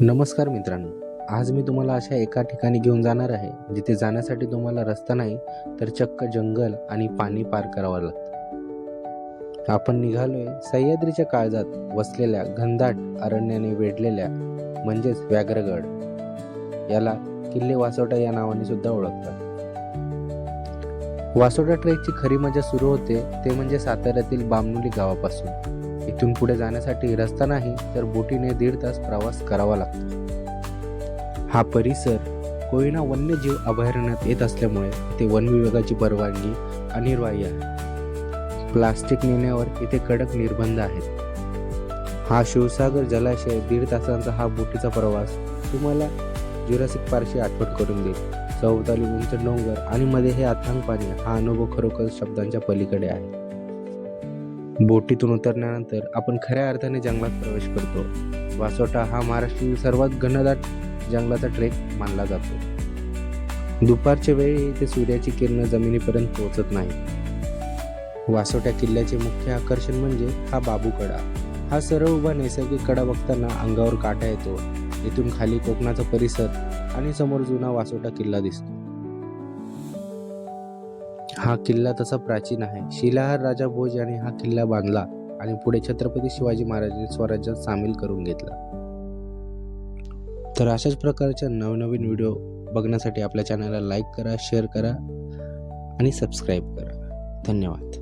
नमस्कार मित्रांनो, आज मी तुम्हाला अशा एका ठिकाणी घेऊन जाणार आहे जिथे जाण्यासाठी तुम्हाला रस्ता नाही तर चक्क जंगल आणि पाणी पार करावं लागतं. आपण निघालोय सह्याद्रीच्या काळजात वसलेल्या घनदाट अरण्याने वेढलेल्या म्हणजेच व्याघ्रगड, याला किल्ले वासोटा या नावाने सुद्धा ओळखतात. वासोटा ट्रेकची खरी मजा सुरू होते ते म्हणजे साताऱ्यातील बामणोली गावापासून. इथून पुढे जाण्यासाठी रस्ता नाही तर बोटीने 1.5 तास प्रवास करावा लागतो. हा परिसर कोयना वन्यजीव अभयारण्यात येत असल्यामुळे इथे वन विभागाची परवानगी अनिवार्य आहे. प्लास्टिक नेण्यावर इथे कडक निर्बंध आहेत. हा शिवसागर जलाशय 1.5 तासांचा हा बोटीचा प्रवास तुम्हाला जुरासिक पार्कची आठवण करून देईल. सभोवताली उंच डोंगर आणि मध्ये हे अथांग पाणी, हा अनुभव खरोखर शब्दांच्या पलीकडे आहे. बोटीतून उतरल्यानंतर आपण खऱ्या अर्थाने जंगलात प्रवेश करतो. वासोटा हा महाराष्ट्रातील सर्वात घनदाट जंगलाचा ट्रेक मानला जातो. दुपारच्या वेळी इथे सूर्याची किरण जमिनीपर्यंत पोहोचत नाही. वासोटा किल्ल्याचे मुख्य आकर्षण म्हणजे हा बाबूकडा. हा सरळ उभा नैसर्गिक कडा बघताना अंगावर काटा येतो. इथून खाली कोकणाचा परिसर आणि समोर जुना वासोटा किल्ला दिसतो. हा किल्ला तसा प्राचीन आहे. शिलाहार राजा भोज यांनी हा किल्ला बांधला आणि पुढे छत्रपती शिवाजी महाराजांनी स्वराज्यात सामील करून घेतला. तर अशाच प्रकारच्या नवनवीन व्हिडिओ बघण्यासाठी आपल्या चॅनलला लाईक करा, शेअर करा आणि सबस्क्राईब करा. धन्यवाद.